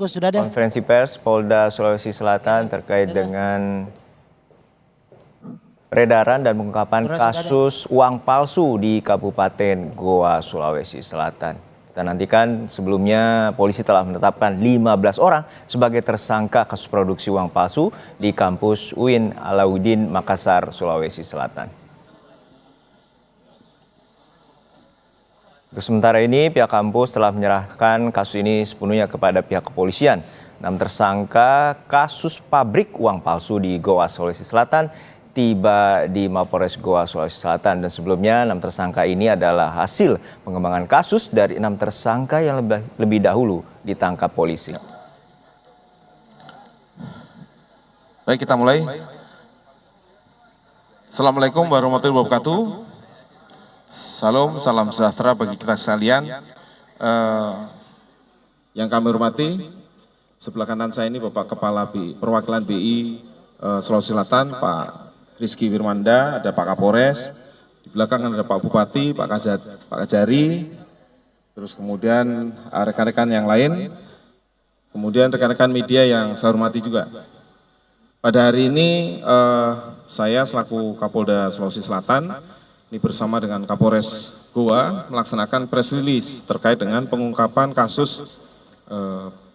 Sudah ada. Konferensi pers Polda Sulawesi Selatan terkait dengan peredaran dan pengungkapan kasus uang palsu di Kabupaten Goa, Sulawesi Selatan. Kita nantikan, sebelumnya polisi telah menetapkan 15 orang sebagai tersangka kasus produksi uang palsu di kampus UIN Alauddin Makassar, Sulawesi Selatan. Untuk sementara ini, pihak kampus telah menyerahkan kasus ini sepenuhnya kepada pihak kepolisian. 6 tersangka kasus pabrik uang palsu di Goa, Sulawesi Selatan tiba di Mapolres Goa, Sulawesi Selatan, dan sebelumnya 6 tersangka ini adalah hasil pengembangan kasus dari 6 tersangka yang lebih dahulu ditangkap polisi. Baik, kita mulai. Assalamualaikum warahmatullahi wabarakatuh. Salam sejahtera bagi kita sekalian. Yang kami hormati, sebelah kanan saya ini Bapak Kepala Perwakilan BI Sulawesi Selatan, Pak Rizky Firmanda, ada Pak Kapolres, di belakang ada Pak Bupati, Pak Kajari, terus kemudian rekan-rekan yang lain, kemudian rekan-rekan media yang saya hormati juga. Pada hari ini saya selaku Kapolda Sulawesi Selatan ini bersama dengan Kapolres Goa melaksanakan press release terkait dengan pengungkapan kasus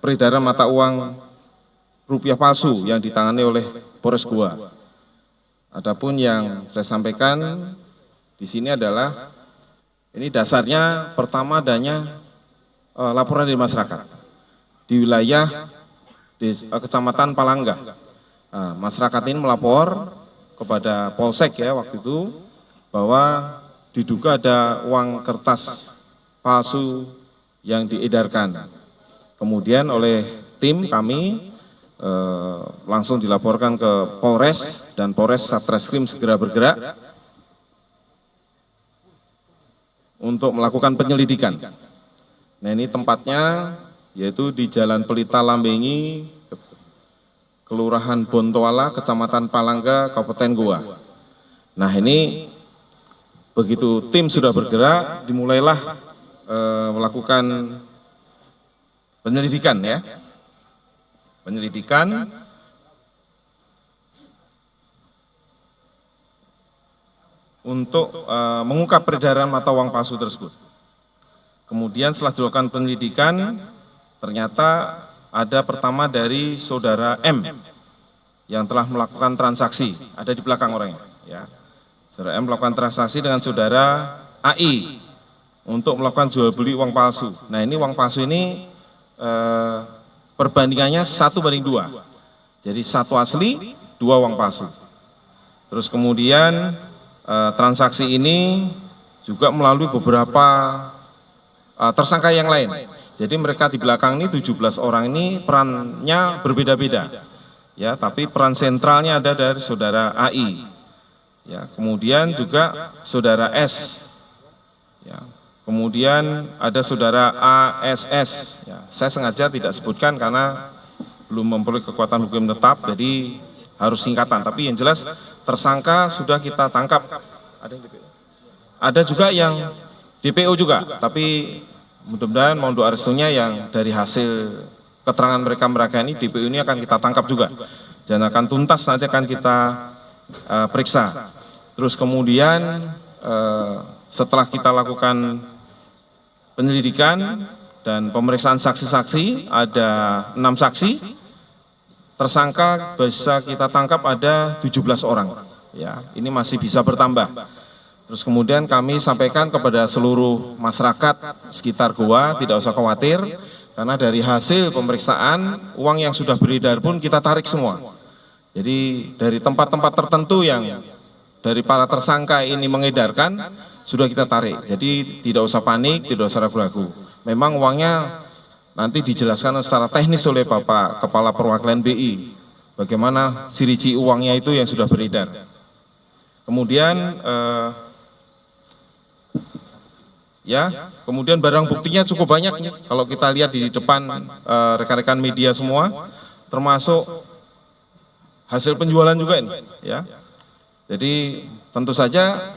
peredaran mata uang rupiah palsu yang ditangani oleh Polres Goa. Adapun yang saya sampaikan di sini adalah ini dasarnya pertama adanya laporan dari masyarakat di wilayah Kecamatan Palangga. Masyarakat ini melapor kepada Polsek ya waktu itu bahwa diduga ada uang kertas palsu yang diedarkan. Kemudian oleh tim kami langsung dilaporkan ke Polres dan Polres Satreskrim segera bergerak untuk melakukan penyelidikan. Nah, ini tempatnya yaitu di Jalan Pelita Lambengi, Kelurahan Bontoala, Kecamatan Palangga, Kabupaten Goa. Nah, ini begitu tim sudah bergerak, dimulailah melakukan penyelidikan ya. Penyelidikan untuk mengungkap peredaran mata uang palsu tersebut. Kemudian setelah dilakukan penyelidikan, ternyata ada pertama dari saudara M yang telah melakukan transaksi, ada di belakang orangnya. Ya. Saudara M melakukan transaksi dengan saudara AI untuk melakukan jual beli uang palsu. Nah, ini uang palsu ini perbandingannya 1:2. Jadi 1 asli, 2 uang palsu. Terus kemudian transaksi ini juga melalui beberapa tersangka yang lain. Jadi mereka di belakang ini 17 orang ini perannya berbeda-beda. Ya, tapi peran sentralnya ada dari saudara AI. Ya, kemudian juga saudara S. Ya. Kemudian ada saudara ASS, ya, saya sengaja tidak sebutkan karena belum memperoleh kekuatan hukum tetap, jadi harus singkatan. Tapi yang jelas tersangka sudah kita tangkap. Ada juga yang DPO juga, tapi mudah-mudahan mohon doa restunya yang dari hasil keterangan mereka ini DPO ini akan kita tangkap juga. Dan akan tuntas nanti akan kita periksa. Terus kemudian setelah kita lakukan penyelidikan dan pemeriksaan saksi-saksi, ada 6 saksi, tersangka bisa kita tangkap ada 17 orang. Ya, ini masih bisa bertambah. Terus kemudian kami sampaikan kepada seluruh masyarakat sekitar Goa, tidak usah khawatir, karena dari hasil pemeriksaan, uang yang sudah beredar pun kita tarik semua. Jadi dari tempat-tempat tertentu yang dari para tersangka ini mengedarkan, sudah kita tarik. Jadi tidak usah panik, tidak usah ragu-ragu. Memang uangnya nanti dijelaskan secara teknis oleh Bapak Kepala Perwakilan BI. Bagaimana ciri-ciri uangnya itu yang sudah beredar. Kemudian kemudian barang buktinya cukup banyak nih. Kalau kita lihat di depan rekan-rekan media semua, termasuk hasil penjualan juga ini. Ya. Jadi tentu saja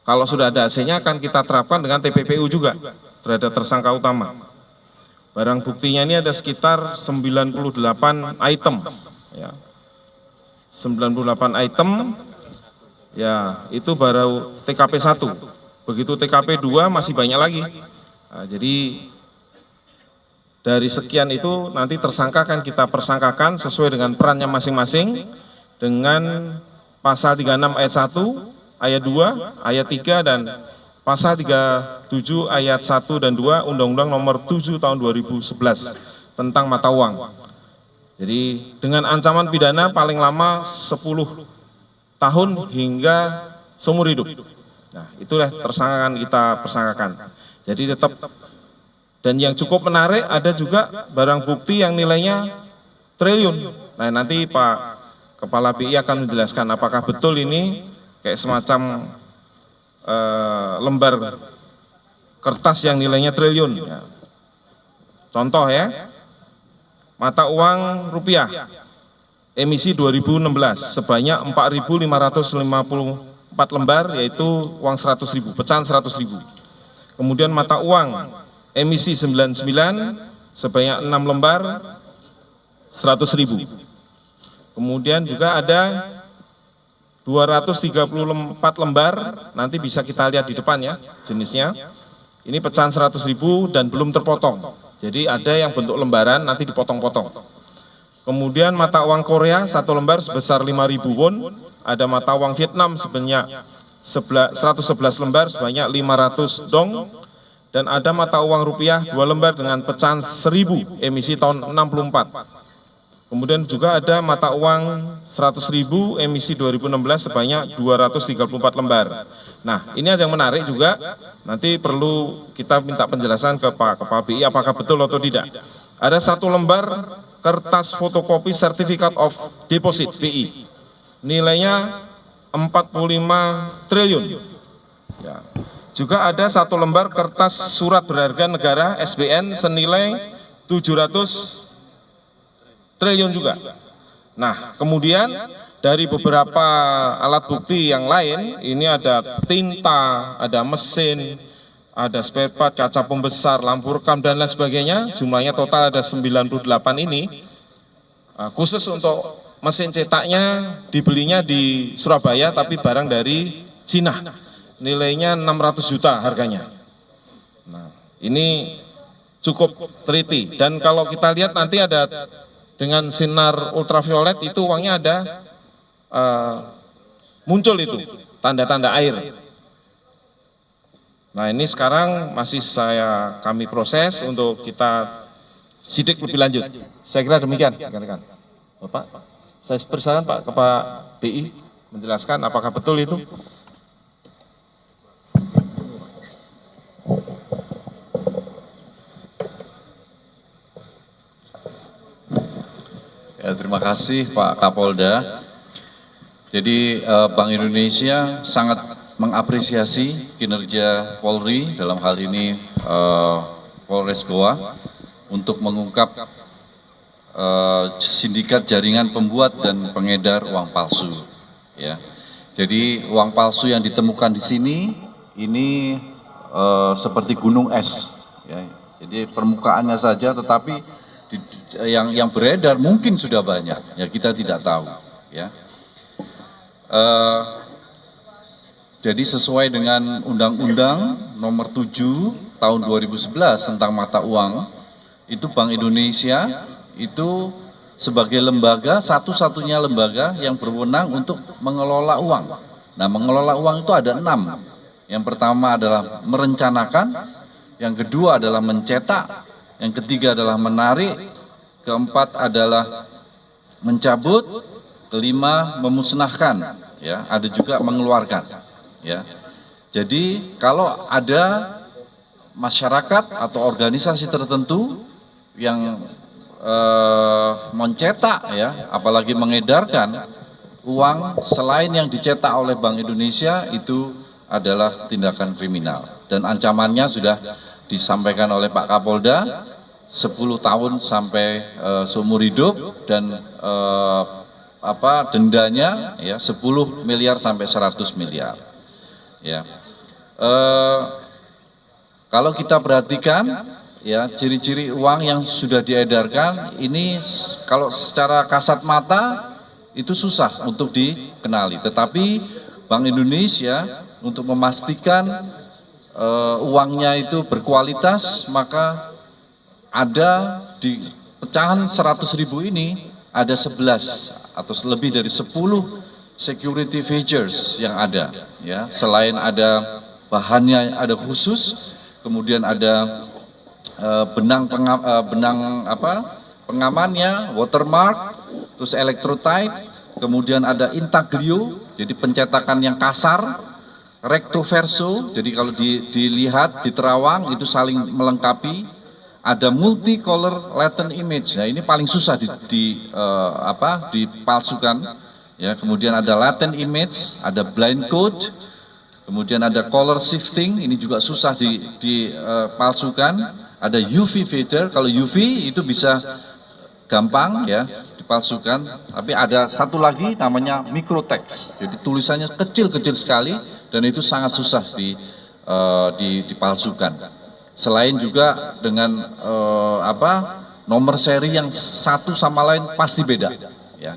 kalau sudah ada hasilnya akan kita terapkan dengan TPPU juga terhadap tersangka utama. Barang buktinya ini ada sekitar 98 item, ya. 98 item, ya itu baru TKP 1. Begitu TKP 2 masih banyak lagi. Nah, jadi dari sekian itu nanti tersangka akan kita persangkakan sesuai dengan perannya masing-masing dengan pasal 36 ayat 1, ayat 2, ayat 3, dan pasal 37 ayat 1 dan 2 Undang-Undang nomor 7 tahun 2011 tentang mata uang. Jadi dengan ancaman pidana paling lama 10 tahun hingga seumur hidup. Nah, itulah tersangkakan kita persangkakan. Jadi tetap, dan yang cukup menarik ada juga barang bukti yang nilainya triliun. Nah, nanti Pak Kepala BI akan menjelaskan apakah betul ini kayak semacam lembar kertas yang nilainya triliun. Ya. Contoh ya, mata uang rupiah emisi 2016 sebanyak 4.554 lembar, yaitu uang 100.000, pecahan 100.000. Kemudian mata uang emisi 99 sebanyak 6 lembar 100.000. Kemudian juga ada 234 lembar, nanti bisa kita lihat di depan ya jenisnya. Ini pecahan 100.000 dan belum terpotong. Jadi ada yang bentuk lembaran nanti dipotong-potong. Kemudian mata uang Korea 1 lembar sebesar 5.000 won. Ada mata uang Vietnam sebanyak 111 lembar sebanyak 500 dong. Dan ada mata uang rupiah 2 lembar dengan pecahan 1.000 emisi tahun 64. Kemudian juga ada mata uang 100.000 emisi 2016 sebanyak 234 lembar. Nah, ini ada yang menarik juga, nanti perlu kita minta penjelasan ke Pak Kepala BI apakah betul atau tidak. Ada 1 lembar kertas fotokopi Certificate of Deposit BI, nilainya 45 triliun. Ya. Juga ada 1 lembar kertas surat berharga negara SBN senilai 700 triliun juga. Nah, kemudian dari beberapa alat bukti yang lain, ini ada tinta, ada mesin, ada spare part, kaca pembesar, lampu rekam, dan lain sebagainya. Jumlahnya total ada 98 ini. Khusus untuk mesin cetaknya dibelinya di Surabaya, tapi barang dari Cina. Nilainya 600 juta harganya. Nah, ini cukup teliti. Dan kalau kita lihat nanti ada dengan sinar ultraviolet itu uangnya ada muncul itu tanda-tanda air. Nah, ini sekarang masih kami proses untuk kita sidik lebih lanjut. Saya kira demikian, rekan-rekan. Bapak, saya persilakan Pak Kepala BI menjelaskan apakah betul itu. Ya, terima kasih Pak Kapolda. Jadi Bank Indonesia sangat mengapresiasi kinerja Polri dalam hal ini Polres Goa untuk mengungkap sindikat jaringan pembuat dan pengedar uang palsu. Ya, jadi uang palsu yang ditemukan di sini ini seperti gunung es. Ya, jadi permukaannya saja, tetapi yang beredar mungkin sudah banyak, ya kita tidak tahu, ya. Jadi sesuai dengan Undang-Undang nomor 7 tahun 2011 tentang mata uang, itu Bank Indonesia itu sebagai lembaga, satu-satunya lembaga yang berwenang untuk mengelola uang. Nah, mengelola uang itu ada 6. Yang pertama adalah merencanakan, yang kedua adalah mencetak, yang ketiga adalah menarik, keempat adalah mencabut, kelima memusnahkan, ya, ada juga mengeluarkan, ya. Jadi kalau ada masyarakat atau organisasi tertentu yang mencetak, ya, apalagi mengedarkan uang selain yang dicetak oleh Bank Indonesia, itu adalah tindakan kriminal dan ancamannya sudah disampaikan oleh Pak Kapolda, 10 tahun sampai seumur hidup, dan dendanya ya 10 miliar sampai 100 miliar. Ya. Kalau kita perhatikan ya ciri-ciri uang yang sudah diedarkan ini kalau secara kasat mata itu susah untuk dikenali. Tetapi Bank Indonesia untuk memastikan uangnya itu berkualitas, maka ada di pecahan 100.000 ini ada 11 atau lebih dari 10 security features yang ada, ya. Selain ada bahannya ada khusus, kemudian ada pengamannya, watermark, terus electrotype, kemudian ada intaglio, jadi pencetakan yang kasar, recto verso, jadi kalau dilihat di terawang itu saling melengkapi, ada multicolor latent image, nah ini paling susah dipalsukan, ya. Kemudian ada latent image, ada blind code, kemudian ada color shifting, ini juga susah dipalsukan. Ada UV filter, kalau UV itu bisa gampang ya dipalsukan. Tapi ada satu lagi namanya microtext, jadi tulisannya kecil-kecil sekali dan itu sangat susah dipalsukan. Selain juga dengan nomor seri yang satu sama lain pasti beda. Ya.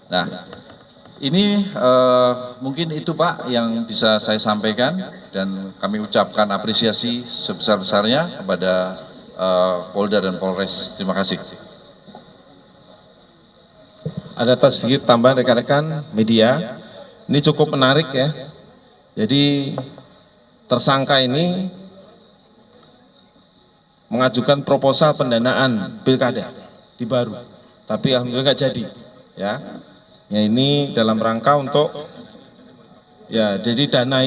Nah, ini mungkin itu Pak yang bisa saya sampaikan dan kami ucapkan apresiasi sebesar-besarnya kepada Polda dan Polres. Terima kasih. Ada sedikit tambahan rekan-rekan media, ini cukup menarik ya. Jadi tersangka ini mengajukan proposal pendanaan pilkada di Baru, tapi alhamdulillah nggak jadi ya. Ya ini dalam rangka untuk ya jadi dana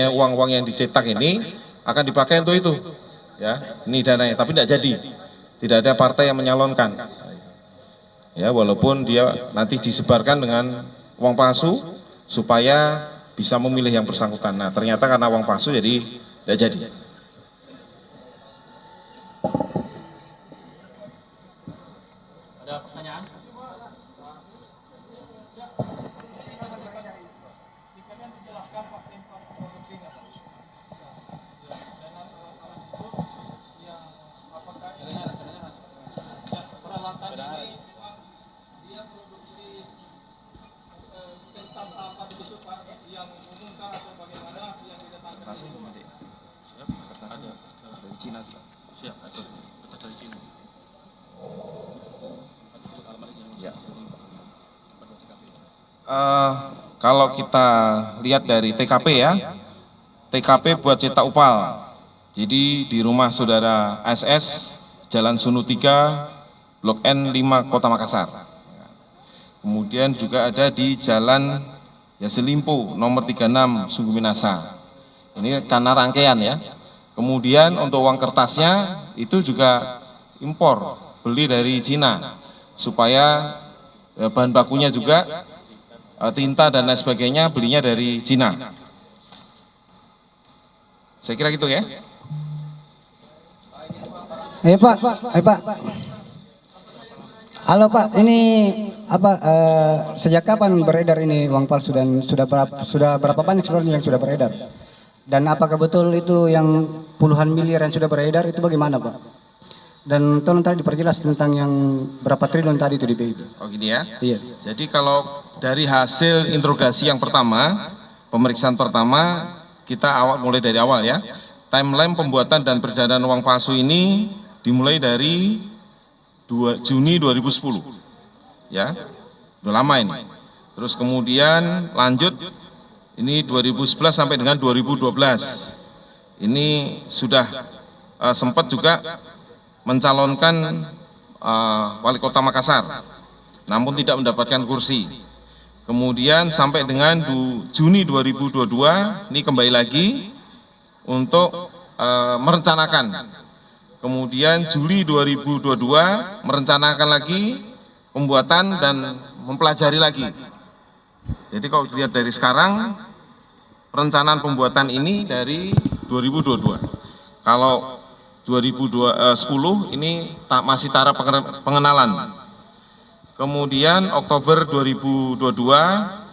uang-uang yang dicetak ini akan dipakai untuk itu ya, ini dananya, tapi tidak jadi, tidak ada partai yang menyalonkan ya, walaupun dia nanti disebarkan dengan uang palsu supaya bisa memilih yang bersangkutan. Nah ternyata karena uang palsu jadi tidak jadi. Ada pertanyaan? Kalau kita lihat dari TKP ya, TKP buat cetak upal. Jadi di rumah saudara SS, Jalan Sunu 3, Blok N 5, Kota Makassar. Kemudian juga ada di Jalan Yaselimpo, nomor 36, Sungguh Minasa. Ini karena rangkaian ya. Kemudian untuk uang kertasnya itu juga impor, beli dari Cina, supaya bahan bakunya juga tinta dan lain sebagainya belinya dari Cina. Saya kira gitu ya. Pak. Halo Pak, ini apa sejak kapan beredar ini uang palsu dan sudah berapa banyak sebenarnya yang sudah beredar? Dan apakah betul itu yang puluhan miliar yang sudah beredar itu bagaimana Pak? Dan tolong tadi diperjelas tentang yang berapa triliun tadi itu di BI. Oh gini ya. Iya. Jadi kalau dari hasil interogasi yang pertama, pemeriksaan pertama, kita mulai dari awal ya. Timeline pembuatan dan peredaran uang palsu ini dimulai dari Juni 2010. Ya. Udah lama ini. Terus kemudian lanjut ini 2011 sampai dengan 2012. Ini sudah sempat juga mencalonkan wali kota Makassar, namun tidak mendapatkan kursi. Kemudian sampai dengan Juni 2022, ini kembali lagi untuk merencanakan. Kemudian Juli 2022 merencanakan lagi pembuatan dan mempelajari lagi. Jadi kalau dilihat dari sekarang, perencanaan pembuatan ini dari 2022. Kalau 2010 ini masih taraf pengenalan. Kemudian Oktober 2022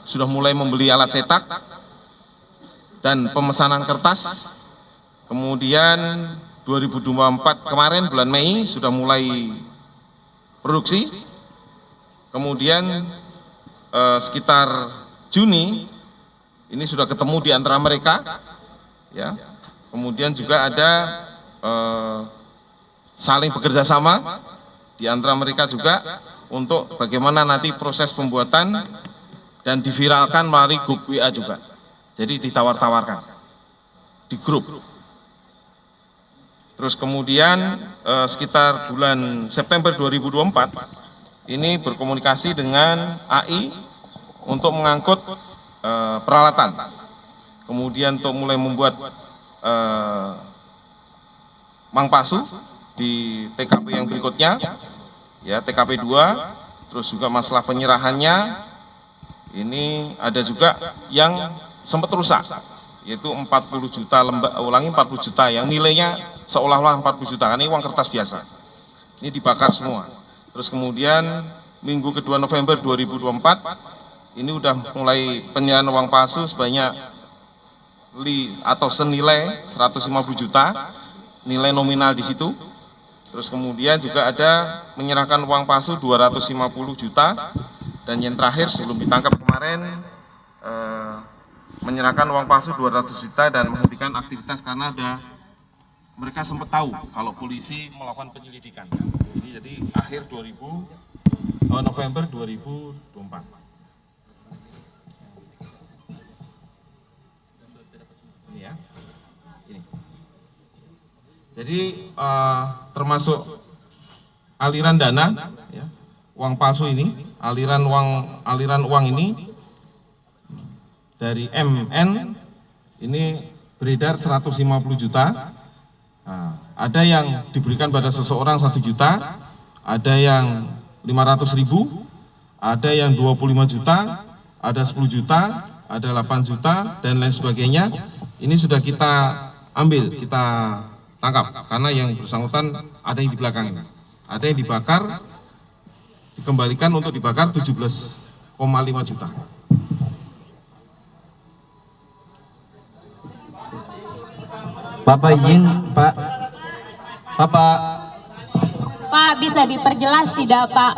sudah mulai membeli alat cetak dan pemesanan kertas. Kemudian 2024 kemarin bulan Mei sudah mulai produksi. Kemudian sekitar Juni ini sudah ketemu di antara mereka, ya. Kemudian juga ada saling bekerja sama di antara mereka juga untuk bagaimana nanti proses pembuatan dan diviralkan melalui grup WA juga. Jadi ditawar-tawarkan di grup. Terus kemudian sekitar bulan September 2024 ini berkomunikasi dengan AI untuk mengangkut peralatan. Kemudian untuk mulai membuat mangpasu di TKP yang berikutnya, ya TKP 2, terus juga masalah penyerahannya, ini ada juga yang sempat rusak, yaitu 40 juta ulangi 40 juta yang nilainya seolah-olah 40 juta, ini uang kertas biasa, ini dibakar semua. Terus kemudian minggu kedua November 2024, ini udah mulai penyerahan uang palsu sebanyak atau senilai 150 juta, nilai nominal di situ. Terus kemudian juga ada menyerahkan uang palsu 250 juta, dan yang terakhir sebelum ditangkap kemarin menyerahkan uang palsu 200 juta dan menghentikan aktivitas karena mereka sempat tahu kalau polisi melakukan penyelidikan. Ini jadi akhir November 2024. Ini ya. Ini. Jadi termasuk aliran dana, ya, uang palsu ini, aliran uang ini dari MN ini beredar 150 juta. Nah, ada yang diberikan pada seseorang 1 juta, ada yang 500.000, ada yang 25 juta, ada 10 juta, ada 8 juta, dan lain sebagainya. Ini sudah kita ambil, kita tangkap, karena yang bersangkutan ada yang di belakang ini. Ada yang dibakar, dikembalikan untuk dibakar 17,5 juta. Bapak izin, Pak. Pak, bisa diperjelas tidak, Pak?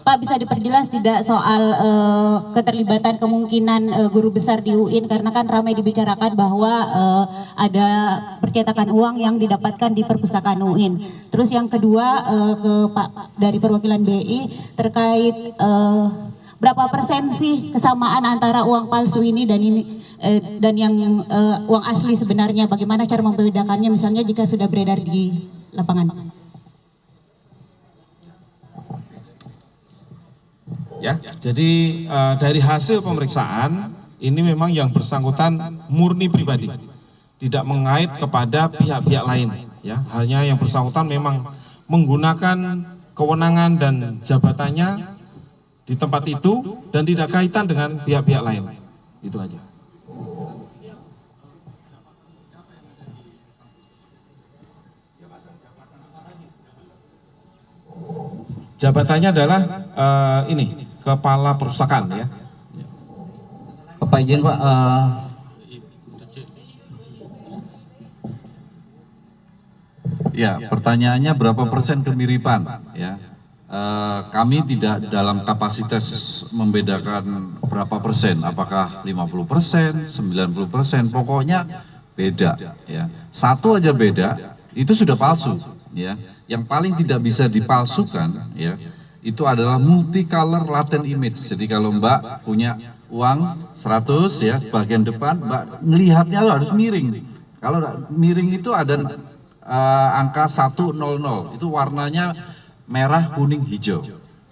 Pak, bisa diperjelas tidak soal keterlibatan kemungkinan guru besar di UIN, karena kan ramai dibicarakan bahwa ada percetakan uang yang didapatkan di perpustakaan UIN. Terus yang kedua ke Pak dari perwakilan BI terkait berapa persen sih kesamaan antara uang palsu ini dan yang uang asli sebenarnya? Bagaimana cara membedakannya misalnya jika sudah beredar di lapangan? Ya, jadi dari hasil pemeriksaan ini memang yang bersangkutan murni pribadi, tidak mengait kepada pihak-pihak lain. Ya, hanya yang bersangkutan memang menggunakan kewenangan dan jabatannya di tempat itu dan tidak kaitan dengan pihak-pihak lain. Itu aja. Jabatannya adalah ini, kepala perpustakaan, ya. Bapak izin, Pak. Ya, pertanyaannya berapa persen kemiripan? Ya, kami tidak dalam kapasitas membedakan berapa persen, apakah 50%, 90%, pokoknya beda. Ya, satu aja beda, itu sudah palsu. Ya, yang paling tidak bisa dipalsukan, ya, itu adalah multicolor latent image. Jadi kalau Mbak punya uang 100, ya, bagian depan Mbak ngelihatnya harus miring. Kalau miring itu ada angka 100, itu warnanya merah, kuning, hijau.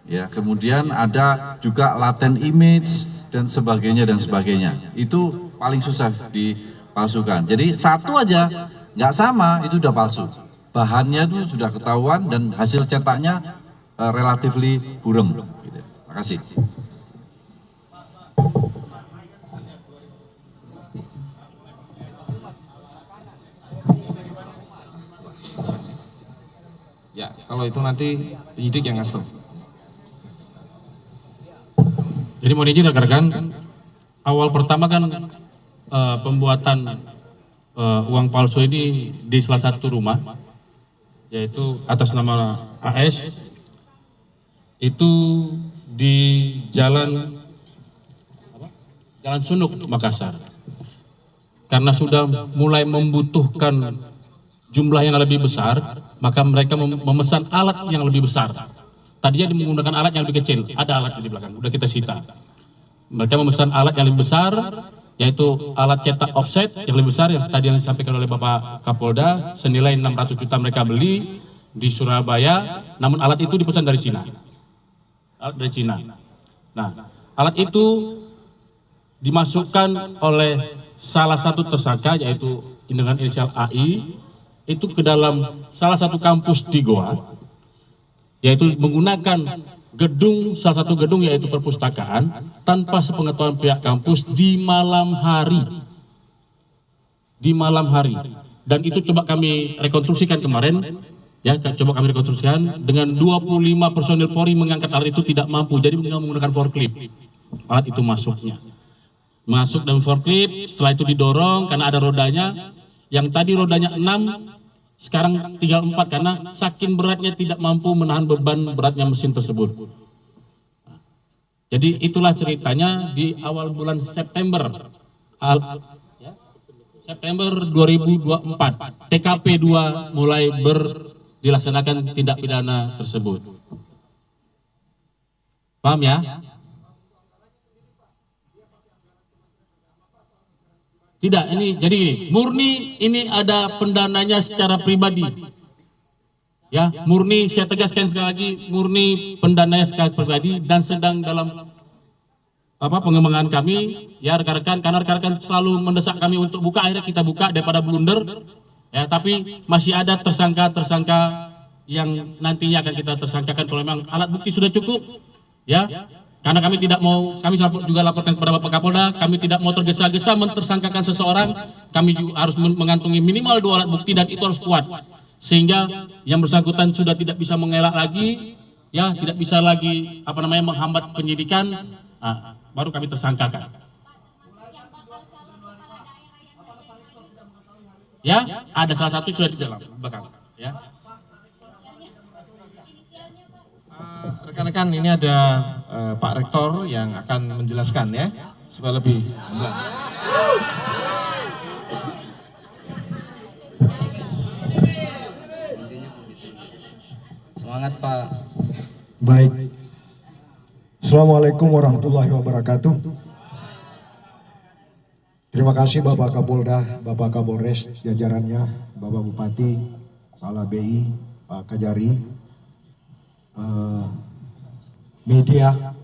Ya, kemudian ada juga latent image dan sebagainya dan sebagainya. Itu paling susah dipalsukan. Jadi satu aja nggak sama itu udah palsu. Bahannya itu sudah ketahuan dan hasil cetaknya relatively burem. Gitu. Terima kasih. Ya, kalau itu nanti penyidik yang ngasih. Jadi mohon izin rekan-rekan, awal pertama kan pembuatan uang palsu ini di salah satu rumah yaitu atas nama AS, itu di Jalan Sunuk, Makassar. Karena sudah mulai membutuhkan jumlah yang lebih besar, maka mereka memesan alat yang lebih besar. Tadinya menggunakan alat yang lebih kecil, ada alat di belakang, udah kita sita. Mereka memesan alat yang lebih besar, yaitu alat cetak offset yang lebih besar yang tadi yang disampaikan oleh Bapak Kapolda, senilai 600 juta mereka beli di Surabaya, namun alat itu dipesan dari Cina. Alat dari Cina. Nah, alat itu dimasukkan oleh salah satu tersangka, yaitu dengan inisial AI, itu ke dalam salah satu kampus di Goa, yaitu menggunakan salah satu gedung yaitu perpustakaan, tanpa sepengetahuan pihak kampus di malam hari. Dan itu coba kami rekonstruksikan kemarin, ya, coba kami rekonstruksikan dengan 25 personil Polri mengangkat alat itu tidak mampu, jadi menggunakan forklift. Alat itu masuk dalam forklift, setelah itu didorong karena ada rodanya, yang tadi rodanya 6, sekarang tinggal 4 karena saking beratnya tidak mampu menahan beban beratnya mesin tersebut. Jadi itulah ceritanya di awal bulan September 2024, TKP 2 mulai dilaksanakan tindak pidana tersebut. Paham ya? Tidak, jadi ini murni ini ada pendananya secara pribadi. Ya, murni, saya tegaskan sekali lagi, murni pendananya secara pribadi dan sedang dalam pengembangan kami, ya rekan-rekan, karena rekan-rekan selalu mendesak kami untuk buka, akhirnya kita buka daripada blunder. Ya, tapi masih ada tersangka-tersangka yang nantinya akan kita tersangkakan kalau memang alat bukti sudah cukup. Ya. Karena kami tidak mau, kami juga laporkan kepada Bapak Kapolda, kami tidak mau tergesa-gesa mentersangkakan seseorang, kami juga harus mengantongi minimal 2 alat bukti dan itu harus kuat. Sehingga yang bersangkutan sudah tidak bisa mengelak lagi, ya tidak bisa lagi menghambat penyidikan, baru kami tersangkakan. Ya, ada salah satu sudah di dalam belakang. Ya. Rekan-rekan, ini ada Pak Rektor yang akan menjelaskan ya, supaya lebih. Semangat Pak. Baik. Assalamualaikum warahmatullahi wabarakatuh. Terima kasih Bapak Kapolda, Bapak Kapolres, jajarannya, Bapak Bupati, Kepala BI, Pak Kajari, media.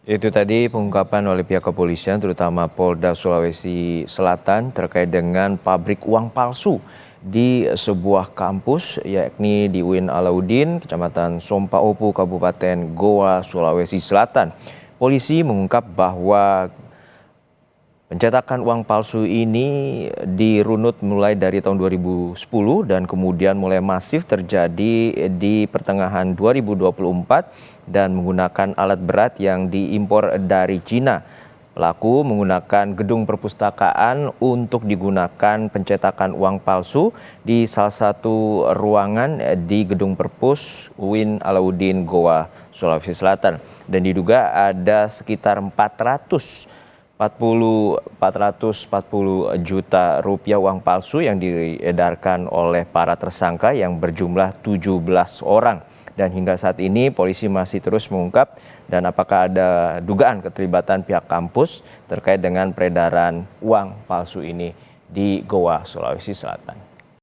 Itu tadi pengungkapan oleh pihak kepolisian terutama Polda Sulawesi Selatan terkait dengan pabrik uang palsu di sebuah kampus yakni di UIN Alauddin, Kecamatan Sompaopu, Kabupaten Goa, Sulawesi Selatan. Polisi mengungkap bahwa pencetakan uang palsu ini dirunut mulai dari tahun 2010 dan kemudian mulai masif terjadi di pertengahan 2024 dan menggunakan alat berat yang diimpor dari Cina. Pelaku menggunakan gedung perpustakaan untuk digunakan pencetakan uang palsu di salah satu ruangan di gedung Perpus UIN Alauddin Goa, Sulawesi Selatan. Dan diduga ada sekitar 440 juta rupiah uang palsu yang diedarkan oleh para tersangka yang berjumlah 17 orang. Dan hingga saat ini polisi masih terus mengungkap dan apakah ada dugaan keterlibatan pihak kampus terkait dengan peredaran uang palsu ini di Goa, Sulawesi Selatan.